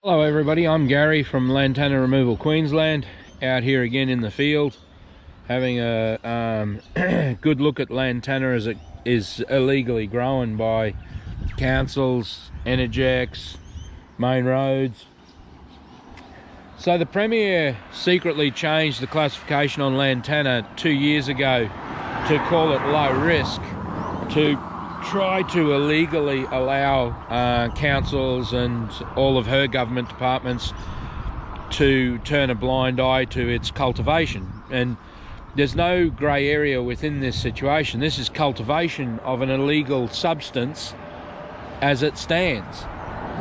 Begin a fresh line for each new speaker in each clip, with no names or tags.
Hello everybody, I'm Gary from Lantana Removal, Queensland, out here again in the field having a good look at lantana as it is illegally grown by councils, energex, main roads. So the Premier secretly changed the classification on lantana 2 years ago to call it low risk, to try to illegally allow councils and all of her government departments to turn a blind eye to its cultivation. And there's no grey area within this situation. This is cultivation of an illegal substance as it stands.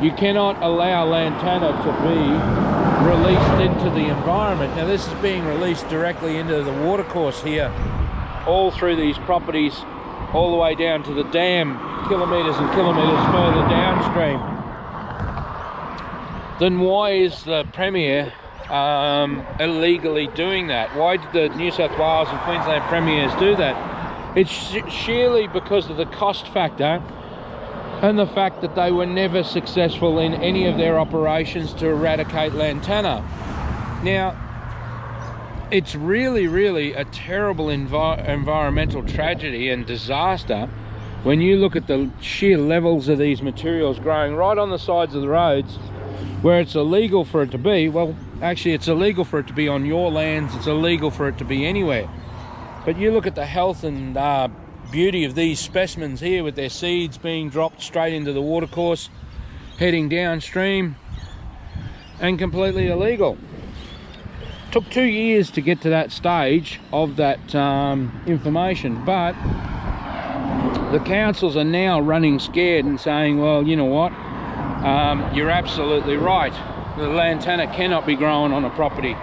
You cannot allow lantana to be released into the environment. Now this is being released directly into the watercourse here, all through these properties, all the way down to the dam, kilometres and kilometres further downstream. Then why is the Premier illegally doing that? Why did the New South Wales and Queensland Premiers do that? It's sheerly because of the cost factor and the fact that they were never successful in any of their operations to eradicate lantana. Now, it's really a terrible environmental tragedy and disaster when you look at the sheer levels of these materials growing right on the sides of the roads where it's illegal for it to be. Well, actually it's illegal for it to be on your lands, it's illegal for it to be anywhere. But you look at the health and beauty of these specimens here with their seeds being dropped straight into the watercourse, heading downstream, and completely illegal. Took 2 years to get to that stage of that information, but the councils are now running scared and saying, well, you know what, you're absolutely right, the lantana cannot be grown on a property.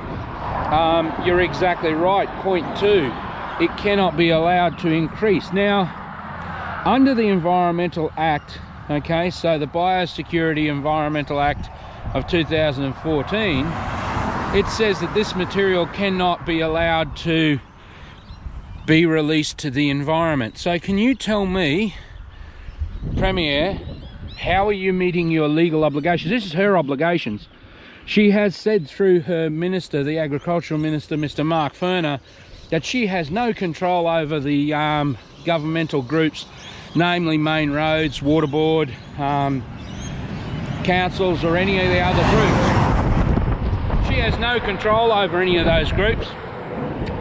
You're exactly right, point two, it cannot be allowed to increase. Now, under the Environmental Act, okay, so the Biosecurity Environmental Act of 2014, it says that this material cannot be allowed to be released to the environment. So can you tell me, Premier, how are you meeting your legal obligations? This is her obligations. She has said through her minister, the Agricultural Minister, Mr. Mark Furner, that she has no control over the governmental groups, namely Main Roads, Water Board, councils, or any of the other groups. She has no control over any of those groups.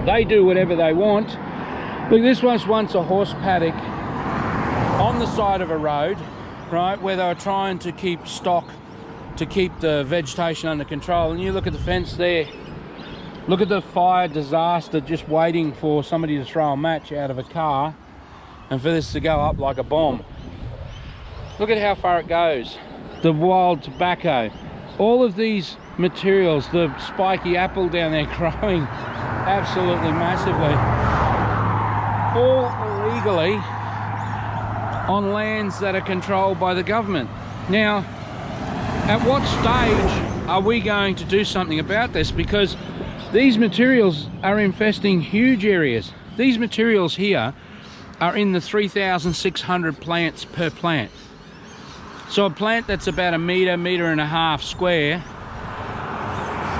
They do whatever they want. Look, this was once a horse paddock on the side of a road, right, where they were trying to keep stock, to keep the vegetation under control. And you look at the fence there. Look at the fire disaster just waiting for somebody to throw a match out of a car and for this to go up like a bomb. Look at how far it goes. The wild tobacco. All of these materials, the spiky apple down there growing absolutely massively, all illegally on lands that are controlled by the government. Now, at what stage are we going to do something about this? Because these materials are infesting huge areas. These materials here are in the 3,600 plants per plant. So a plant that's about a metre and a half square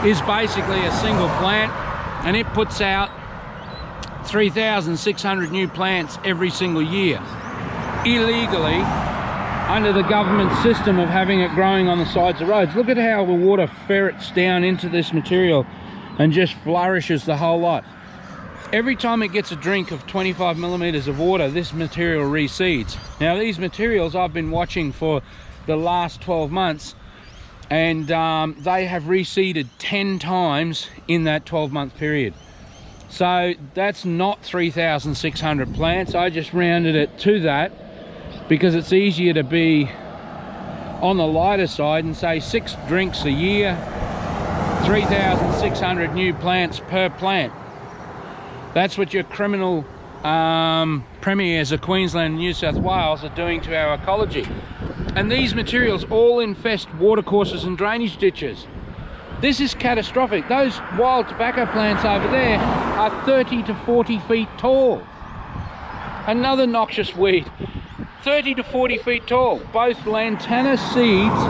is basically a single plant, and it puts out 3,600 new plants every single year, illegally, under the government system of having it growing on the sides of roads. Look at how the water ferrets down into this material and just flourishes the whole lot. Every time it gets a drink of 25 millimeters of water, this material reseeds. Now these materials I've been watching for the last 12 months, and they have reseeded 10 times in that 12-month period. So that's not 3,600 plants. I just rounded it to that because it's easier to be on the lighter side and say 6 drinks a year, 3,600 new plants per plant. That's what your criminal premiers of Queensland and New South Wales are doing to our ecology. And these materials all infest watercourses and drainage ditches. This is catastrophic. Those wild tobacco plants over there are 30 to 40 feet tall. Another noxious weed, 30 to 40 feet tall. Both lantana seeds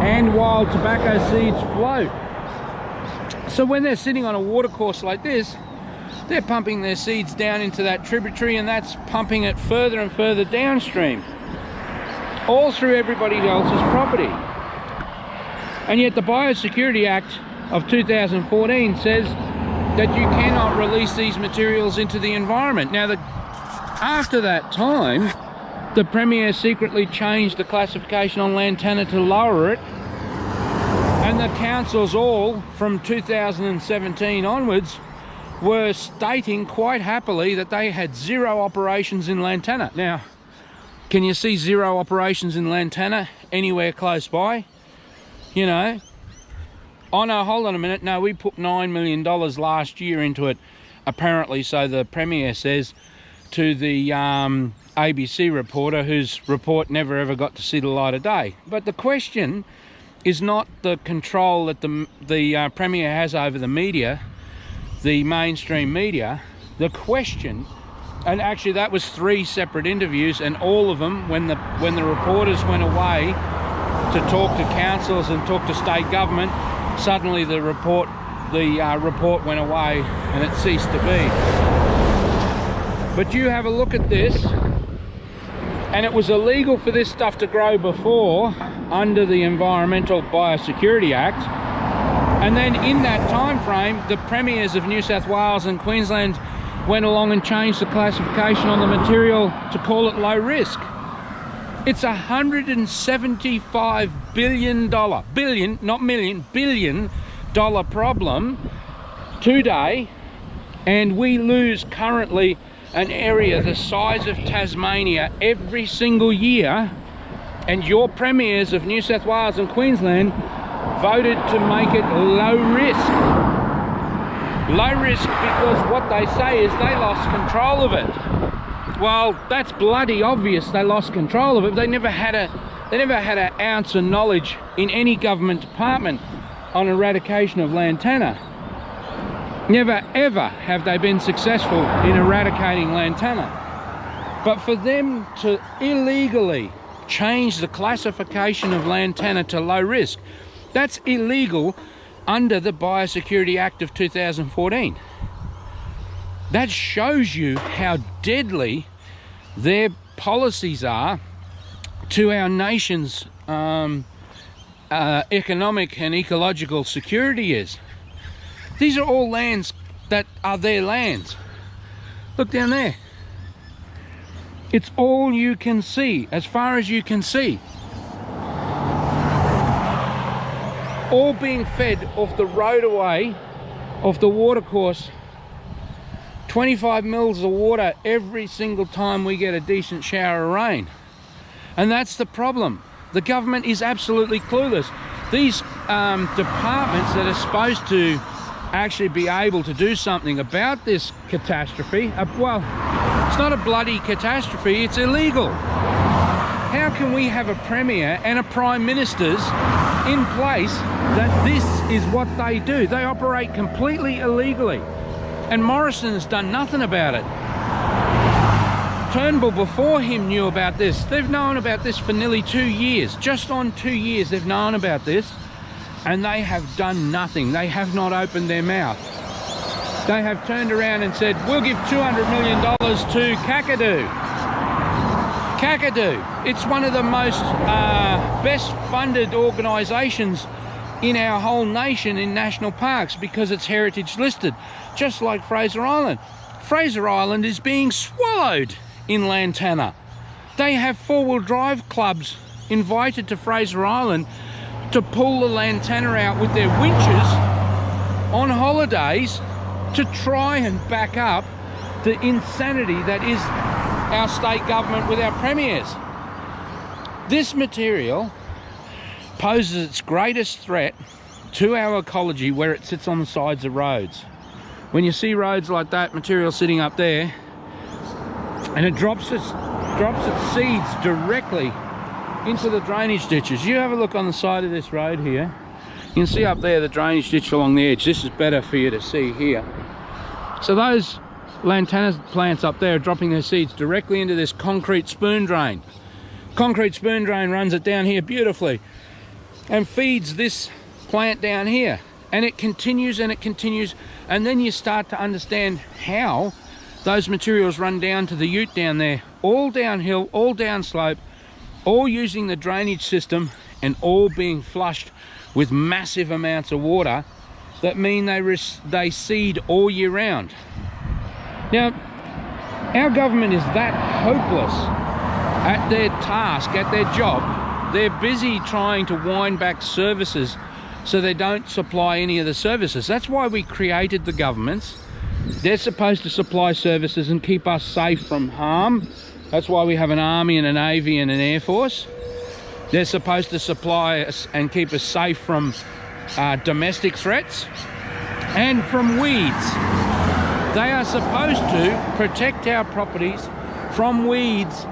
and wild tobacco seeds float. So when they're sitting on a watercourse like this, they're pumping their seeds down into that tributary, and that's pumping it further and further downstream, all through everybody else's property. And yet the Biosecurity Act of 2014 says that you cannot release these materials into the environment. Now, after that time, the Premier secretly changed the classification on Lantana to lower it, and the councils all from 2017 onwards were stating quite happily that they had 0 operations in Lantana. Now, can you see 0 operations in Lantana anywhere close by? You know, oh no, hold on a minute, no, we put $9 million last year into it, apparently, so the Premier says to the ABC reporter, whose report never ever got to see the light of day. But the question is not the control that the Premier has over the media, the mainstream media. The question, and actually that was 3 separate interviews, and all of them, when the reporters went away to talk to councils and talk to state government, suddenly the report went away and it ceased to be. But you have a look at this, and it was illegal for this stuff to grow before under the Environmental Biosecurity Act. And then in that time frame, the Premiers of New South Wales and Queensland went along and changed the classification on the material to call it low risk. It's $175 billion problem today, and we lose currently an area the size of Tasmania every single year, and your Premiers of New South Wales and Queensland voted to make it low risk. Low risk because what they say is they lost control of it. Well, that's bloody obvious they lost control of it. They never had an ounce of knowledge in any government department on eradication of Lantana. Never ever have they been successful in eradicating Lantana. But for them to illegally change the classification of Lantana to low risk, that's illegal under the Biosecurity Act of 2014. That shows you how deadly their policies are to our nation's economic and ecological security is. These are all lands that are their lands. Look down there. It's all you can see, as far as you can see. All being fed off the roadway, off the watercourse. 25 mils of water every single time we get a decent shower of rain. And that's the problem. The government is absolutely clueless. These departments that are supposed to actually be able to do something about this catastrophe, well, it's not a bloody catastrophe, it's illegal. How can we have a Premier and a Prime Minister's in place that this is what they do? They operate completely illegally. And Morrison has done nothing about it. Turnbull before him knew about this. They've known about this for nearly 2 years. Just on 2 years they've known about this, and they have done nothing. They have not opened their mouth. They have turned around and said, we'll give $200 million to Kakadu. Kakadu, it's one of the most best funded organisations in our whole nation in national parks because it's heritage listed, just like Fraser Island. Fraser Island is being swallowed in Lantana. They have 4-wheel drive clubs invited to Fraser Island to pull the Lantana out with their winches on holidays to try and back up the insanity that is our state government with our premiers. This material poses its greatest threat to our ecology where it sits on the sides of roads. When you see roads like that material sitting up there, and it drops its seeds directly into the drainage ditches. You have a look on the side of this road here. You can see up there the drainage ditch along the edge. This is better for you to see here. So those Lantana plants up there are dropping their seeds directly into this concrete spoon drain. Concrete spoon drain runs it down here beautifully. and feeds this plant down here, and it continues and it continues, and then you start to understand how those materials run down to the ute down there, all downhill, all downslope, all using the drainage system, and all being flushed with massive amounts of water that mean they seed all year round. Now, our government is that hopeless at their task, at their job. They're busy trying to wind back services so they don't supply any of the services. That's why we created the governments. They're supposed to supply services and keep us safe from harm. That's why we have an army and a navy and an air force. They're supposed to supply us and keep us safe from domestic threats and from weeds. They are supposed to protect our properties from weeds.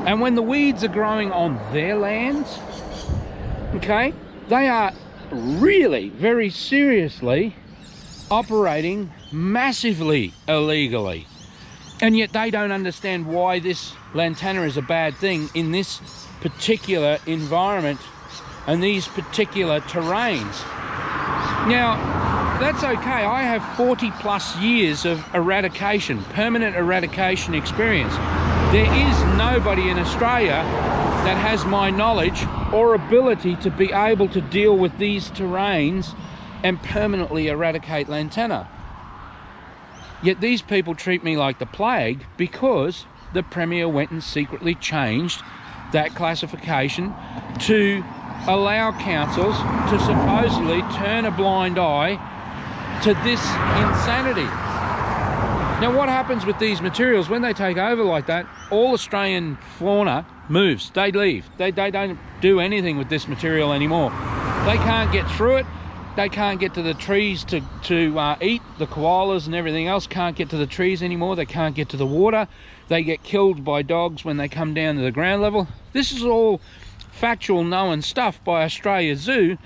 And when the weeds are growing on their lands, okay, they are really very seriously operating massively illegally. And yet they don't understand why this lantana is a bad thing in this particular environment and these particular terrains. Now, that's okay. I have 40+ years of eradication, permanent eradication experience. There is nobody in Australia that has my knowledge or ability to be able to deal with these terrains and permanently eradicate lantana. Yet these people treat me like the plague because the Premier went and secretly changed that classification to allow councils to supposedly turn a blind eye to this insanity. Now, what happens with these materials when they take over like that? All Australian fauna moves. They leave. They don't do anything with this material anymore. They can't get through it. They can't get to the trees to eat. The koalas and everything else can't get to the trees anymore. They can't get to the water. They get killed by dogs when they come down to the ground level. This is all factual, known stuff by Australia Zoo,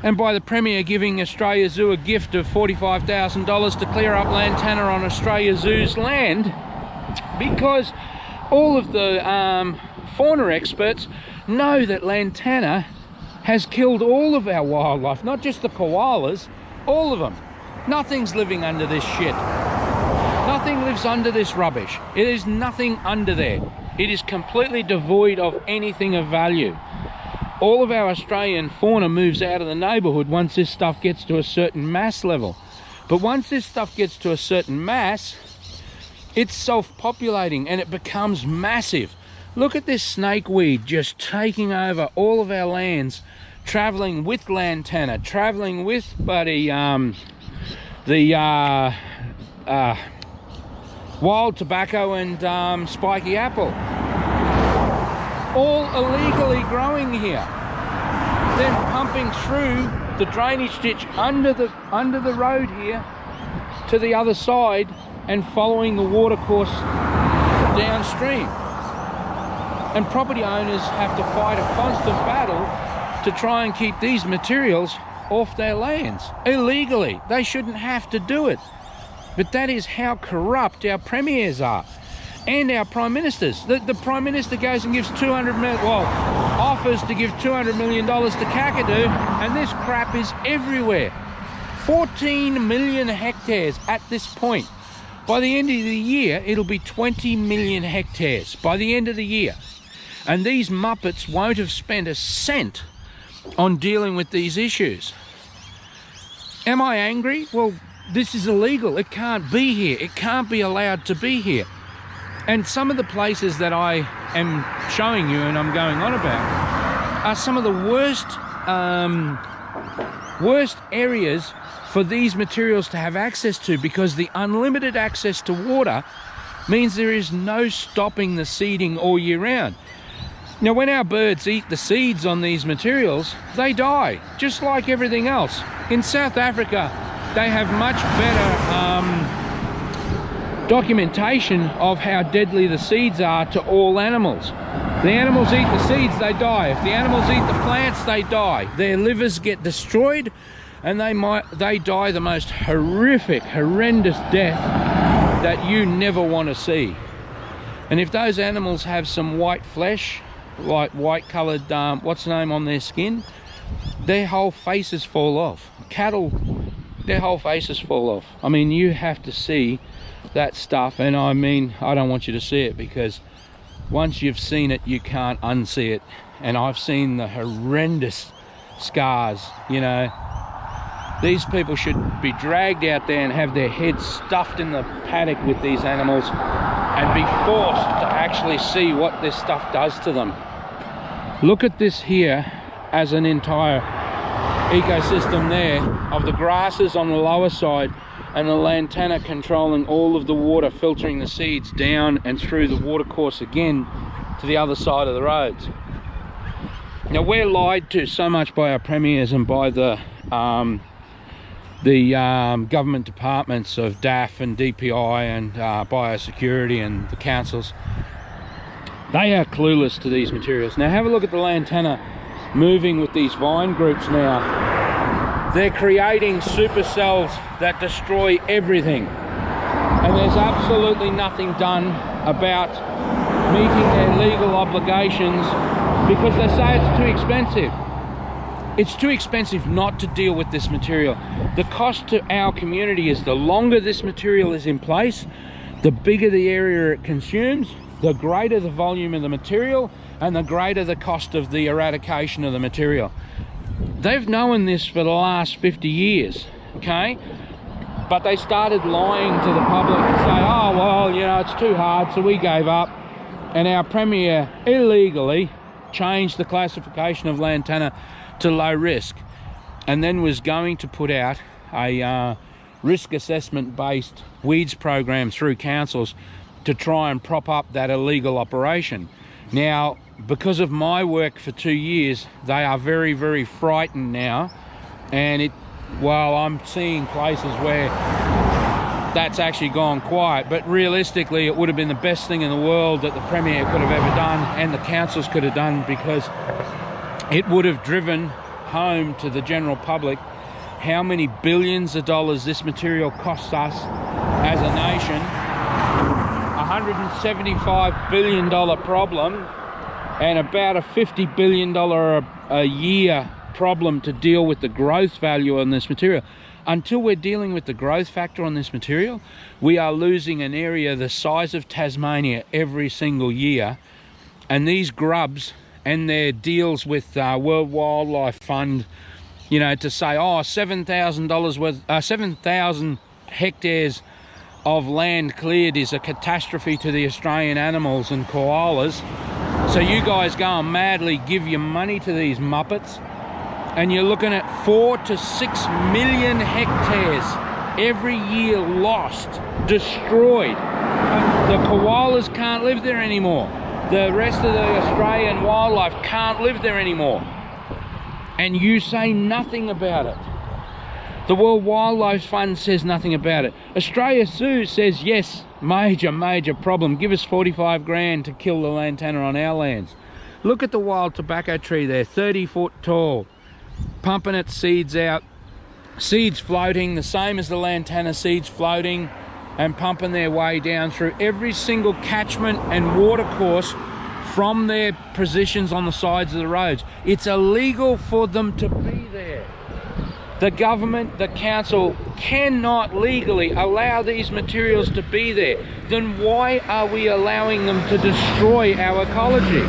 and by the Premier giving Australia Zoo a gift of $45,000 to clear up lantana on Australia Zoo's land, because all of the fauna experts know that lantana has killed all of our wildlife, not just the koalas, all of them. Nothing's living under this shit. Nothing lives under this rubbish. It is nothing under there. It is completely devoid of anything of value. All of our Australian fauna moves out of the neighbourhood once this stuff gets to a certain mass level. But once this stuff gets to a certain mass, it's self-populating and it becomes massive. Look at this snakeweed just taking over all of our lands, travelling with lantana, travelling with, buddy, wild tobacco and spiky apple. All illegally growing here. Then pumping through the drainage ditch under the road here to the other side and following the water course downstream. And property owners have to fight a constant battle to try and keep these materials off their lands illegally. They shouldn't have to do it. But that is how corrupt our premiers are and our prime ministers. The prime minister goes and gives offers to give $200 million to Kakadu, and this crap is everywhere. 14 million hectares at this point. By the end of the year, it'll be 20 million hectares by the end of the year. And these muppets won't have spent a cent on dealing with these issues. Am I angry? Well, this is illegal. It can't be here. It can't be allowed to be here. And some of the places that I am showing you and I'm going on about are some of the worst areas for these materials to have access to, because the unlimited access to water means there is no stopping the seeding all year round. Now, when our birds eat the seeds on these materials, they die, just like everything else. In South Africa, they have much better documentation of how deadly the seeds are to all animals. The animals eat the seeds, they die. If the animals eat the plants, they die. Their livers get destroyed, and they die the most horrific, horrendous death that you never want to see. And if those animals have some white flesh, like white coloured, what's the name on their skin, their whole faces fall off. Cattle, their whole faces fall off. I mean, you have to see that stuff, and I mean, I don't want you to see it, because once you've seen it, you can't unsee it. And I've seen the horrendous scars, you know. These people should be dragged out there and have their heads stuffed in the paddock with these animals and be forced to actually see what this stuff does to them. Look at this here as an entire ecosystem there of the grasses on the lower side and the lantana controlling all of the water, filtering the seeds down and through the watercourse again to the other side of the roads. Now, we're lied to so much by our premiers and by the government departments of DAF and DPI and biosecurity and the councils. They are clueless to these materials. Now have a look at the lantana moving with these vine groups now. They're creating supercells that destroy everything, and there's absolutely nothing done about meeting their legal obligations, because they say it's too expensive. It's too expensive not to deal with this material. The cost to our community is, the longer this material is in place, the bigger the area it consumes, the greater the volume of the material, and the greater the cost of the eradication of the material. They've known this for the last 50 years, okay? But they started lying to the public and say, oh, well, you know, it's too hard, so we gave up. And our Premier illegally changed the classification of lantana to low risk, and then was going to put out a risk assessment based weeds program through councils to try and prop up that illegal operation. Now, because of my work for 2 years, they are very, very frightened now, and well, I'm seeing places where that's actually gone quiet, but realistically it would have been the best thing in the world that the Premier could have ever done and the councils could have done, because it would have driven home to the general public how many billions of dollars this material costs us as a nation. $175 billion problem, and about a $50 billion a year problem to deal with the growth value on this material. Until we're dealing with the growth factor on this material, we are losing an area the size of Tasmania every single year. And these grubs and their deals with World Wildlife Fund, you know, to say, oh, $7,000 worth, 7,000 hectares of land cleared is a catastrophe to the Australian animals and koalas. So you guys go and madly give your money to these muppets, and you're looking at 4 to 6 million hectares every year lost, destroyed. The koalas can't live there anymore. The rest of the Australian wildlife can't live there anymore. And you say nothing about it. The World Wildlife Fund says nothing about it. Australia Zoo says, yes, major problem. Give us 45 grand to kill the lantana on our lands. Look at the wild tobacco tree there, 30 foot tall, pumping its seeds out, seeds floating, the same as the lantana seeds floating and pumping their way down through every single catchment and watercourse from their positions on the sides of the roads. It's illegal for them to be there. The government, the council cannot legally allow these materials to be there. Then why are we allowing them to destroy our ecology?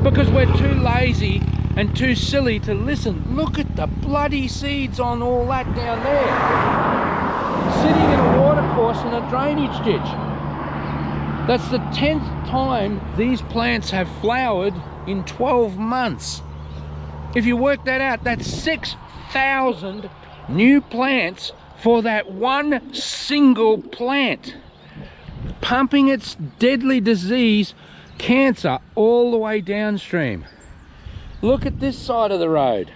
Because we're too lazy and too silly to listen. Look at the bloody seeds on all that down there, sitting in a watercourse in a drainage ditch. That's the 10th time these plants have flowered in 12 months. If you work that out, that's 6,000 new plants for that one single plant, pumping its deadly disease, cancer, all the way downstream. Look at this side of the road.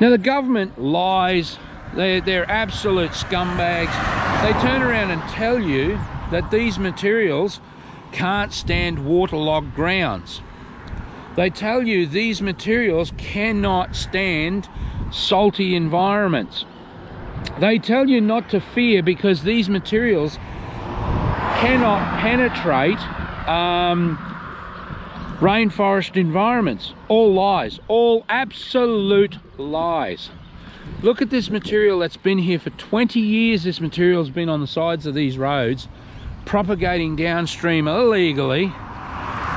Now the government lies. They're absolute scumbags. They turn around and tell you that these materials can't stand waterlogged grounds. They tell you these materials cannot stand salty environments. They tell you not to fear because these materials cannot penetrate rainforest environments. All lies, all absolute lies. Look at this material that's been here for 20 years. This material's been on the sides of these roads, propagating downstream illegally,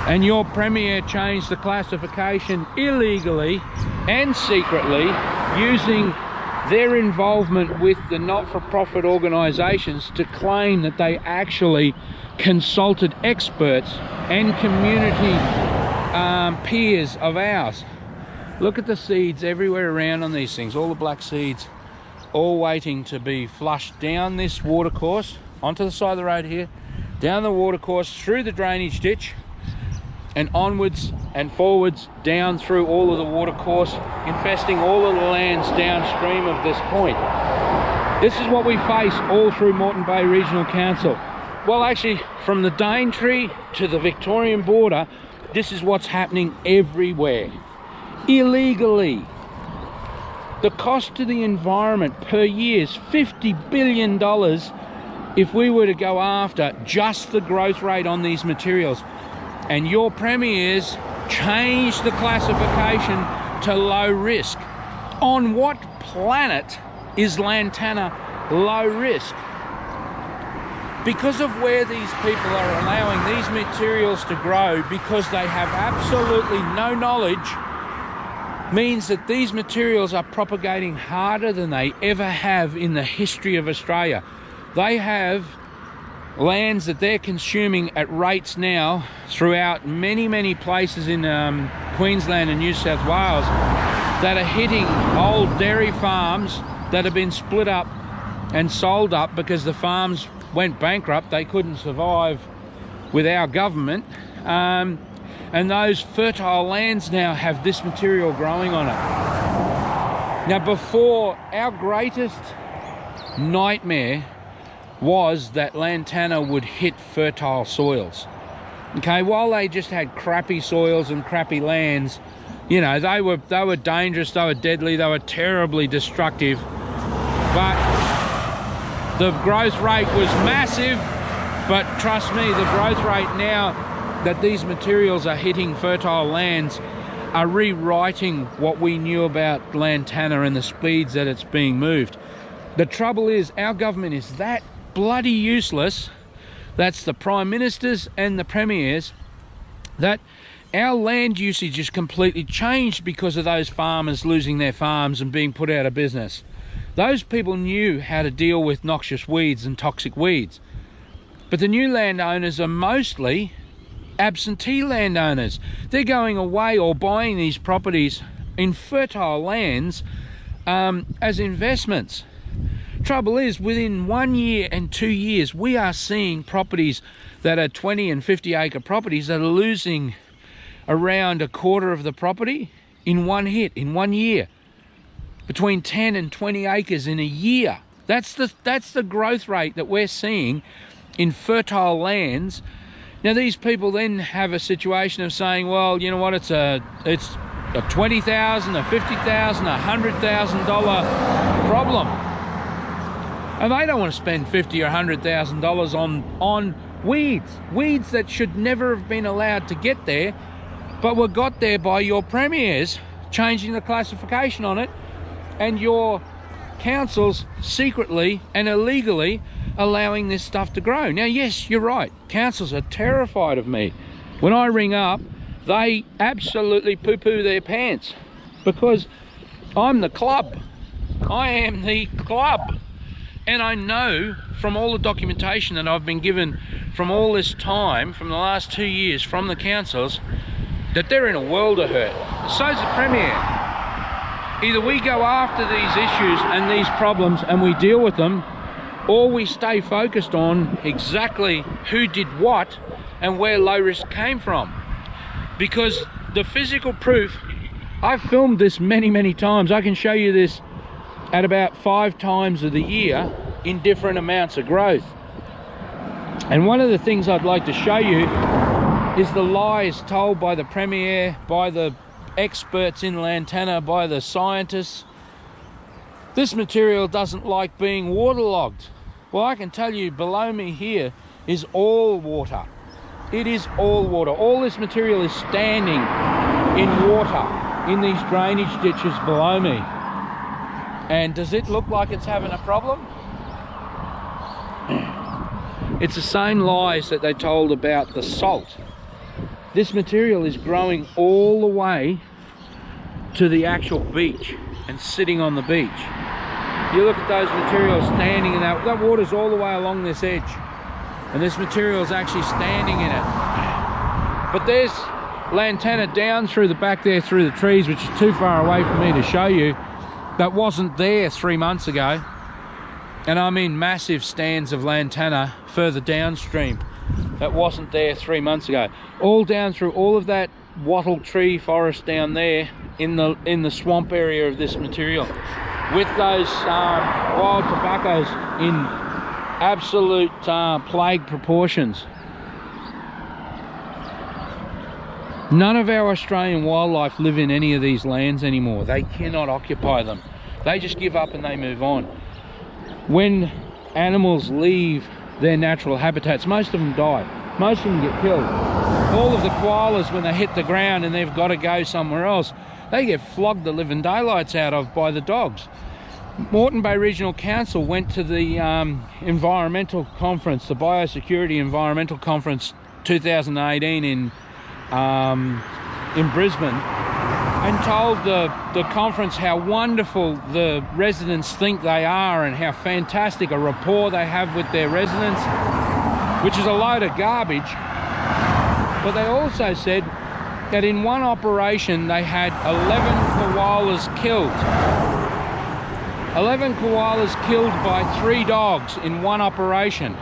and your Premier changed the classification illegally and secretly, using their involvement with the not-for-profit organisations to claim that they actually consulted experts and community peers of ours. Look at the seeds everywhere around on these things, all the black seeds, all waiting to be flushed down this watercourse, onto the side of the road here, down the watercourse, through the drainage ditch, and onwards and forwards down through all of the watercourse, infesting all of the lands downstream of this point. This is what we face all through Moreton Bay Regional Council. Well, actually, from the Daintree to the Victorian border, this is what's happening everywhere. Illegally. The cost to the environment per year is $50 billion if we were to go after just the growth rate on these materials. And your premiers changed the classification to low risk. On what planet is Lantana low risk? Because of where these people are allowing these materials to grow, because they have absolutely no knowledge, means that these materials are propagating harder than they ever have in the history of Australia. They have lands that they're consuming at rates now throughout many places in Queensland and New South Wales that are hitting old dairy farms that have been split up and sold up because the farms went bankrupt. They couldn't survive with our government, and those fertile lands now have this material growing on it. Now, before, our greatest nightmare was that Lantana would hit fertile soils. Okay, while they just had crappy soils and crappy lands, you know, they were dangerous, they were deadly, they were terribly destructive, but the growth rate was massive. But trust me, the growth rate now that these materials are hitting fertile lands are rewriting what we knew about Lantana and the speeds that it's being moved. The trouble is, our government is that bloody useless, that's the prime ministers and the premiers, that our land usage is completely changed because of those farmers losing their farms and being put out of business. Those people knew how to deal with noxious weeds and toxic weeds. But the new landowners are mostly absentee landowners. They're going away or buying these properties in fertile lands as investments. Trouble is, within 1 year and 2 years, we are seeing properties that are 20 and 50 acre properties that are losing around a quarter of the property in one hit, in 1 year. Between 10 and 20 acres in a year. That's the growth rate that we're seeing in fertile lands. Now, these people then have a situation of saying, well, you know what, it's a $20,000, a $50,000, a $100,000 problem. And they don't want to spend $50,000 or $100,000 on weeds that should never have been allowed to get there, but were got there by your premiers changing the classification on it, and your councils secretly and illegally allowing this stuff to grow. Now, yes, you're right, councils are terrified of me. When I ring up, they absolutely poo-poo their pants because I'm the club. I am the club. And I know from all the documentation that I've been given from all this time, from the last 2 years from the councils, that they're in a world of hurt. So's the Premier. Either we go after these issues and these problems and we deal with them, or we stay focused on exactly who did what and where low risk came from. Because the physical proof, I've filmed this many times. I can show you this at about 5 times of the year in different amounts of growth. And one of the things I'd like to show you is the lies told by the Premier, by the experts in Lantana, by the scientists. This material doesn't like being waterlogged. Well, I can tell you below me here is all water. It is all water. All this material is standing in water in these drainage ditches below me. And does it look like it's having a problem? It's the same lies that they told about the salt. This material is growing all the way to the actual beach and sitting on the beach. You look at those materials standing in that water's all the way along this edge, and this material is actually standing in it. But there's Lantana down through the back there through the trees, which is too far away for me to show you, that wasn't there 3 months ago. And I'm in massive stands of Lantana further downstream that wasn't there 3 months ago. All down through all of that wattle tree forest down there in the swamp area of this material, with those wild tobaccos in absolute plague proportions. None of our Australian wildlife live in any of these lands anymore. They cannot occupy them. They just give up and they move on. When animals leave their natural habitats, most of them die. Most of them get killed. All of the koalas, when they hit the ground and they've got to go somewhere else, they get flogged the living daylights out of by the dogs. Moreton Bay Regional Council went to the environmental conference, the Biosecurity Environmental Conference 2018 in Brisbane, and told the conference how wonderful the residents think they are and how fantastic a rapport they have with their residents, which is a load of garbage. But they also said that in one operation they had 11 koalas killed. 11 koalas killed by 3 dogs in one operation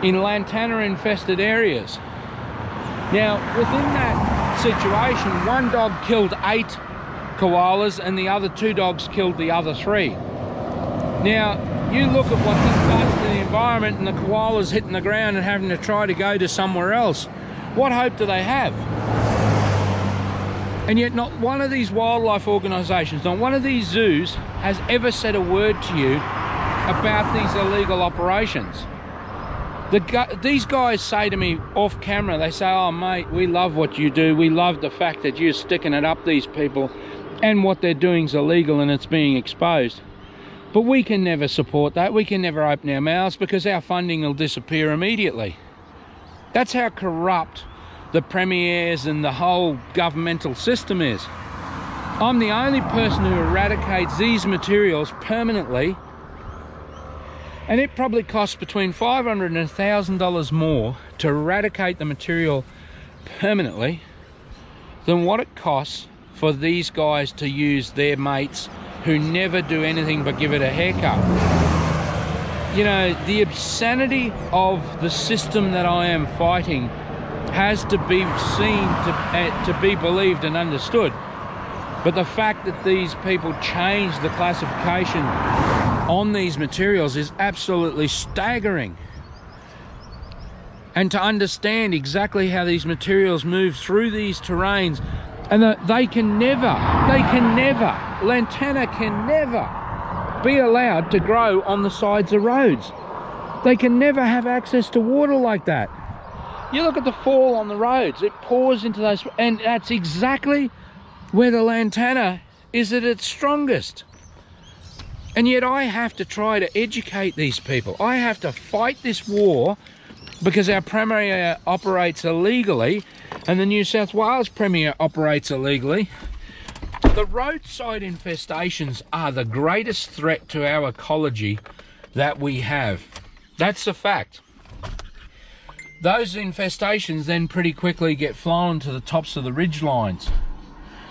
in Lantana infested areas. Now, within that situation, one dog killed 8 koalas and the other 2 dogs killed the other 3. Now, you look at what this does to the environment, and the koalas hitting the ground and having to try to go to somewhere else. What hope do they have? And yet not one of these wildlife organisations, not one of these zoos has ever said a word to you about these illegal operations. These guys say to me off camera, they say, "Oh mate, we love what you do. We love the fact that you're sticking it up these people and what they're doing is illegal and it's being exposed." But we can never support that. We can never open our mouths because our funding will disappear immediately. That's how corrupt the premiers and the whole governmental system is. I'm the only person who eradicates these materials permanently, and it probably costs between $500 and $1,000 more to eradicate the material permanently than what it costs for these guys to use their mates who never do anything but give it a haircut. You know, the insanity of the system that I am fighting has to be seen to be believed and understood. But the fact that these people change the classification on these materials is absolutely staggering. And to understand exactly how these materials move through these terrains, and that they can never, Lantana can never be allowed to grow on the sides of roads. They can never have access to water like that. You look at the fall on the roads, it pours into those, and that's exactly where the Lantana is at its strongest. And yet I have to try to educate these people. I have to fight this war because our Premier operates illegally and the New South Wales Premier operates illegally. The roadside infestations are the greatest threat to our ecology that we have. That's a fact. Those infestations then pretty quickly get flown to the tops of the ridge lines.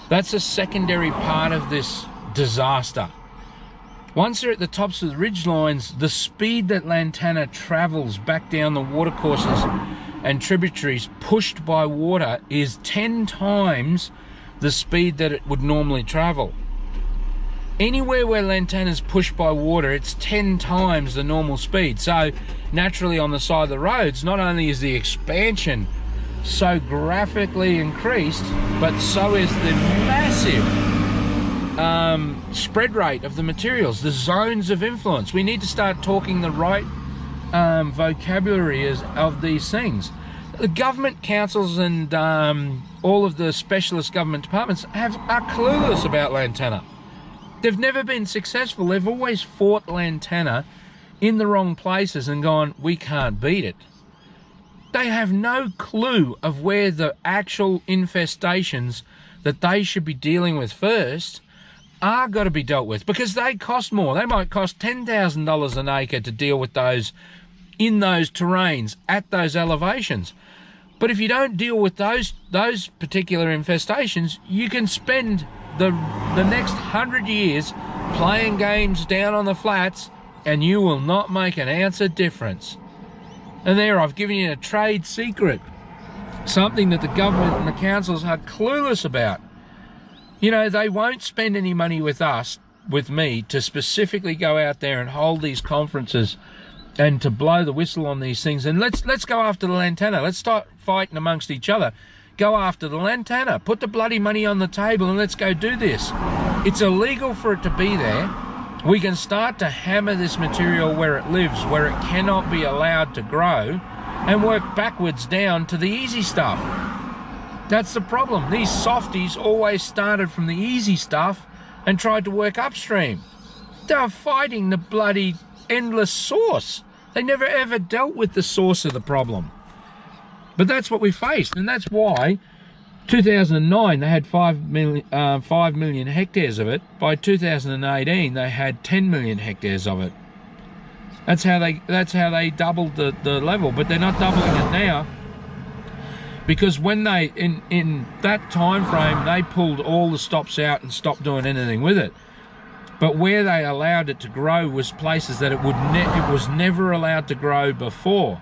That's a secondary part of this disaster. Once they're at the tops of the ridge lines, the speed that Lantana travels back down the watercourses and tributaries pushed by water is 10 times the speed that it would normally travel. Anywhere where Lantana's pushed by water, it's 10 times the normal speed. So naturally on the side of the roads, not only is the expansion so graphically increased, but so is the massive spread rate of the materials, the zones of influence. We need to start talking the right vocabulary of these things. The government councils and all of the specialist government departments are clueless about Lantana. They've never been successful. They've always fought Lantana in the wrong places and gone, we can't beat it. They have no clue of where the actual infestations that they should be dealing with first are got to be dealt with, because they cost more. They might cost $10,000 an acre to deal with those in those terrains at those elevations. But if you don't deal with those particular infestations, you can spend the next 100 years playing games down on the flats and you will not make an ounce of difference. And there, I've given you a trade secret, something that the government and the councils are clueless about. You know, they won't spend any money with us, with me, to specifically go out there and hold these conferences and to blow the whistle on these things. And let's go after the Lantana. Let's start fighting amongst each other. Go after the Lantana. Put the bloody money on the table and let's go do this. It's illegal for it to be there. We can start to hammer this material where it lives, where it cannot be allowed to grow, and work backwards down to the easy stuff. That's the problem. These softies always started from the easy stuff and tried to work upstream. They were fighting the bloody endless source. They never ever dealt with the source of the problem. But that's what we faced, and that's why 2009 they had 5 million hectares of it. By 2018 they had 10 million hectares of it. That's how they doubled the level, but they're not doubling it now, because when they in that time frame they pulled all the stops out and stopped doing anything with it. But where they allowed it to grow was places that it was never allowed to grow before,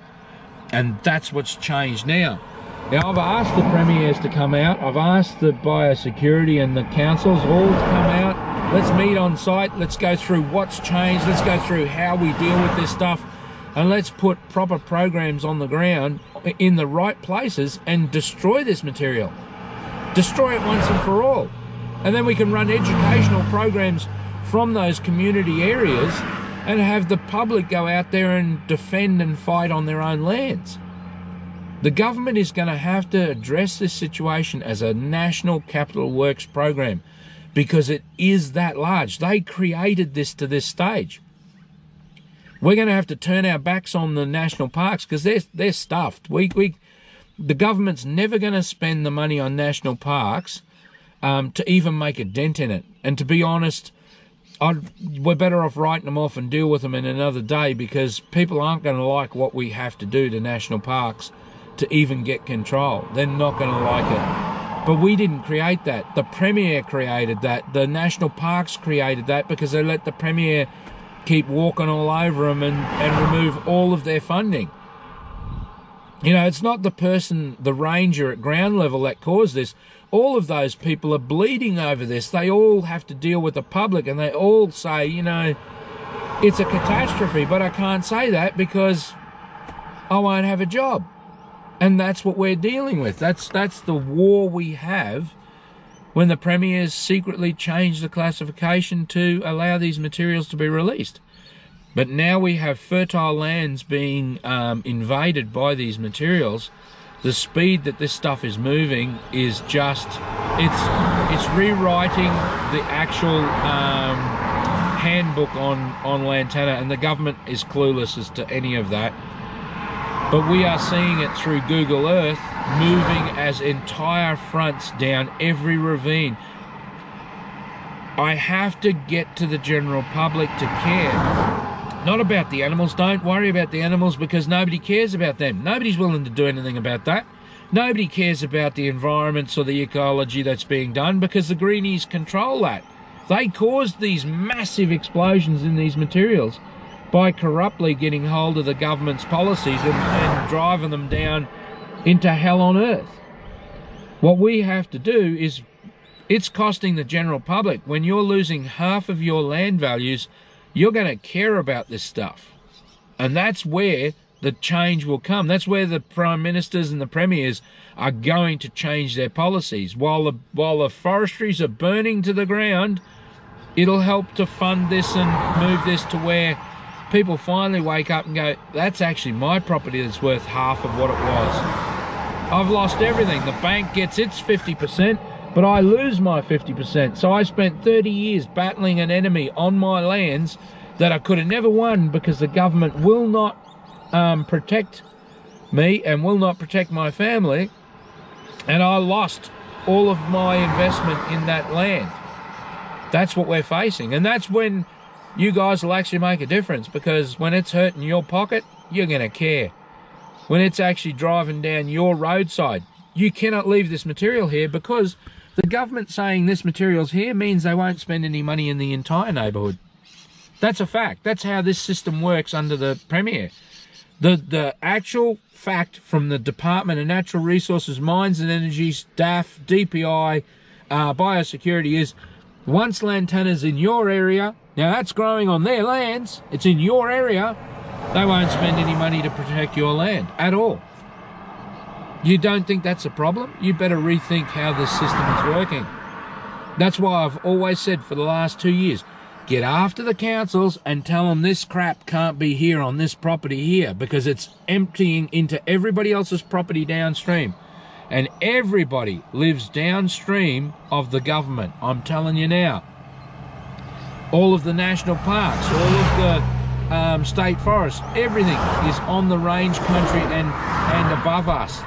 and that's what's changed now. Now, I've asked the premiers to come out. I've asked the biosecurity and the councils all to come out. Let's meet on site. Let's go through what's changed. Let's go through how we deal with this stuff, and let's put proper programs on the ground in the right places and destroy this material. Destroy it once and for all, and then we can run educational programs from those community areas and have the public go out there and defend and fight on their own lands. The government is going to have to address this situation as a national capital works program, because it is that large. They created this to this stage. We're going to have to turn our backs on the national parks because they're stuffed. The government's never going to spend the money on national parks to even make a dent in it. And to be honest, we're better off writing them off and deal with them in another day, because people aren't going to like what we have to do to national parks to even get control. They're not going to like it. But we didn't create that. The Premier created that. The national parks created that because they let the Premier keep walking all over them and remove all of their funding. You know, it's not the person, the ranger at ground level that caused this. All of those people are bleeding over this. They all have to deal with the public, and they all say, you know, it's a catastrophe, but I can't say that because I won't have a job. And that's what we're dealing with. That's the war we have when the premiers secretly changed the classification to allow these materials to be released. But now we have fertile lands being invaded by these materials. The speed that this stuff is moving is just, it's rewriting the actual handbook on Lantana, and the government is clueless as to any of that. But we are seeing it through Google Earth, moving as entire fronts down every ravine. I have to get to the general public to care. Not about the animals. Don't worry about the animals, because nobody cares about them. Nobody's willing to do anything about that. Nobody cares about the environments or the ecology that's being done, because the greenies control that. They caused these massive explosions in these materials by corruptly getting hold of the government's policies and driving them down into hell on earth. What we have to do is, it's costing the general public. When you're losing half of your land values, you're going to care about this stuff. And that's where the change will come. That's where the prime ministers and the premiers are going to change their policies. While the forestries are burning to the ground, it'll help to fund this and move this to where people finally wake up and go, that's actually my property that's worth half of what it was. I've lost everything. The bank gets its 50%, but I lose my 50%. So I spent 30 years battling an enemy on my lands that I could have never won because the government will not protect me and will not protect my family. And I lost all of my investment in that land. That's what we're facing. And that's when you guys will actually make a difference, because when it's hurting your pocket, you're going to care. When it's actually driving down your roadside, you cannot leave this material here, because the government saying this material's here means they won't spend any money in the entire neighbourhood. That's a fact. That's how this system works under the Premier. The actual fact from the Department of Natural Resources, Mines and Energies, DAF, DPI, Biosecurity is, once Lantana's in your area, now that's growing on their lands, it's in your area, they won't spend any money to protect your land at all. You don't think that's a problem? You better rethink how this system is working. That's why I've always said for the last 2 years, get after the councils and tell them this crap can't be here on this property here, because it's emptying into everybody else's property downstream. And everybody lives downstream of the government. I'm telling you now. All of the national parks, all of the state forests, everything is on the range country and above us.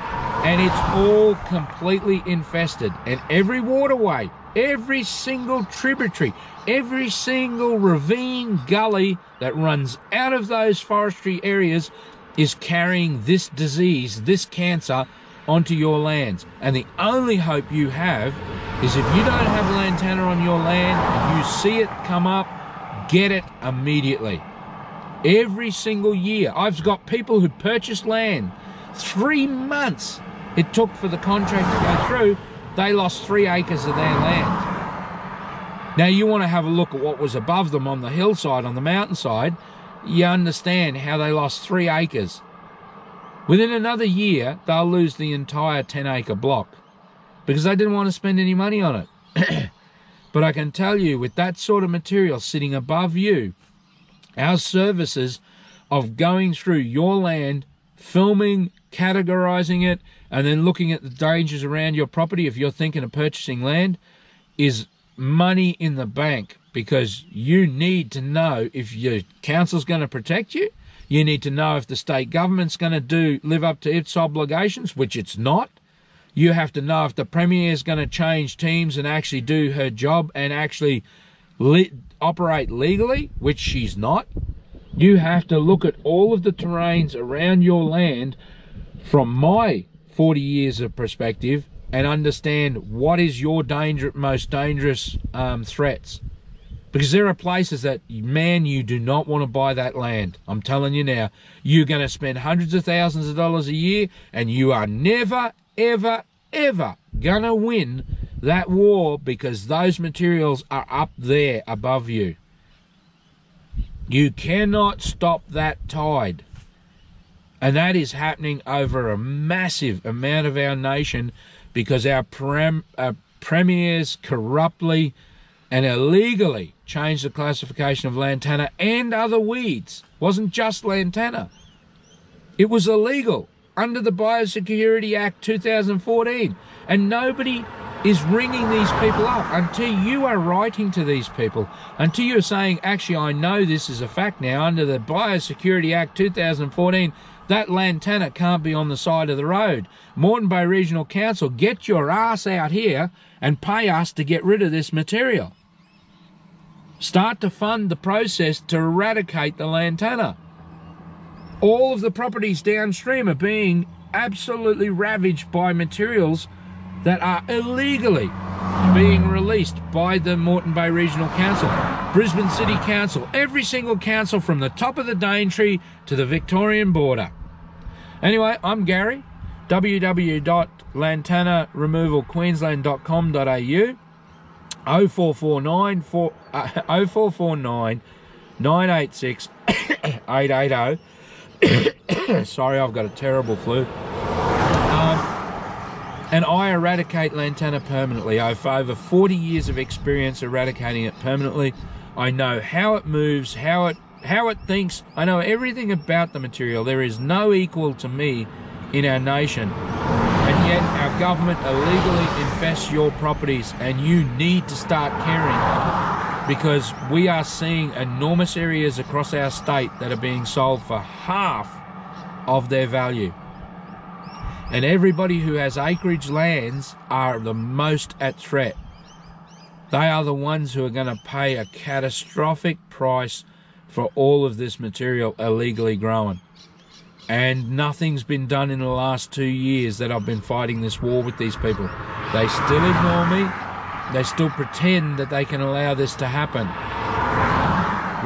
And it's all completely infested. And every waterway, every single tributary, every single ravine gully that runs out of those forestry areas is carrying this disease, this cancer, onto your lands. And the only hope you have is if you don't have Lantana on your land and you see it come up, get it immediately. Every single year, I've got people who purchased land. 3 months it took for the contract to go through. They lost 3 acres of their land. Now you want to have a look at what was above them on the hillside, on the mountainside. You understand how they lost 3 acres. Within another year, they'll lose the entire 10-acre block because they didn't want to spend any money on it. But I can tell you, with that sort of material sitting above you, our services of going through your land, filming, categorizing it, and then looking at the dangers around your property if you're thinking of purchasing land, is money in the bank, because you need to know if your council's going to protect you. You need to know if the state government's going to live up to its obligations, which it's not. You have to know if the Premier is going to change teams and actually do her job and actually operate legally, which she's not. You have to look at all of the terrains around your land from my 40 years of perspective and understand what is your most dangerous threats. Because there are places that, man, you do not want to buy that land. I'm telling you now, you're going to spend hundreds of thousands of dollars a year and you are never, ever, ever going to win that war, because those materials are up there above you. You cannot stop that tide. And that is happening over a massive amount of our nation, because our premiers corruptly and illegally changed the classification of Lantana and other weeds. It wasn't just Lantana. It was illegal under the Biosecurity Act 2014. And nobody is ringing these people up until you are writing to these people, until you're saying, actually, I know this is a fact now, under the Biosecurity Act 2014, that Lantana can't be on the side of the road. Moreton Bay Regional Council, get your ass out here and pay us to get rid of this material. Start to fund the process to eradicate the Lantana. All of the properties downstream are being absolutely ravaged by materials that are illegally being released by the Moreton Bay Regional Council, Brisbane City Council, every single council from the top of the Daintree to the Victorian border. Anyway, I'm Gary, www.lantanaremovalqueensland.com.au, 0449 986 880. Sorry, I've got a terrible flu. And I eradicate Lantana permanently. I have over 40 years of experience eradicating it permanently. I know how it moves, how it thinks. I know everything about the material. There is no equal to me in our nation. And yet our government illegally infests your properties, and you need to start caring, because we are seeing enormous areas across our state that are being sold for half of their value. And everybody who has acreage lands are the most at threat. They are the ones who are going to pay a catastrophic price for all of this material illegally grown. And nothing's been done in the last 2 years that I've been fighting this war with these people. They still ignore me. They still pretend that they can allow this to happen.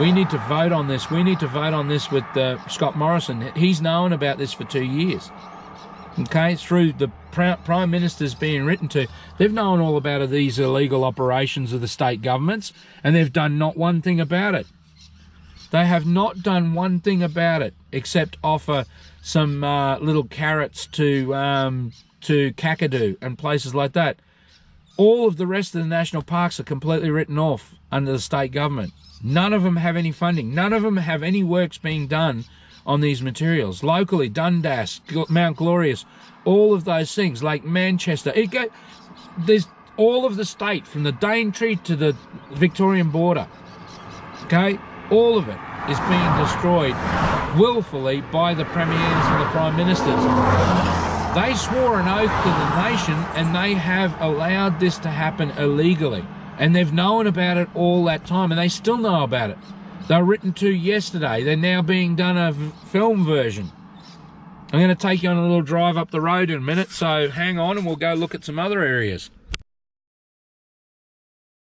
We need to vote on this. We need to vote on this with Scott Morrison. He's known about this for 2 years. Okay, through the Prime Ministers being written to, they've known all about these illegal operations of the state governments, and they've done not one thing about it. They have not done one thing about it, except offer some little carrots to Kakadu and places like that. All of the rest of the national parks are completely written off under the state government. None of them have any funding. None of them have any works being done on these materials. Locally, Dundas, Mount Glorious, all of those things, like Manchester. There's all of the state, from the Daintree to the Victorian border. Okay? All of it is being destroyed willfully by the premiers and the prime ministers. They swore an oath to the nation, and they have allowed this to happen illegally. And they've known about it all that time, and they still know about it. They were written to yesterday. They're now being done a film version. I'm going to take you on a little drive up the road in a minute, so hang on and we'll go look at some other areas.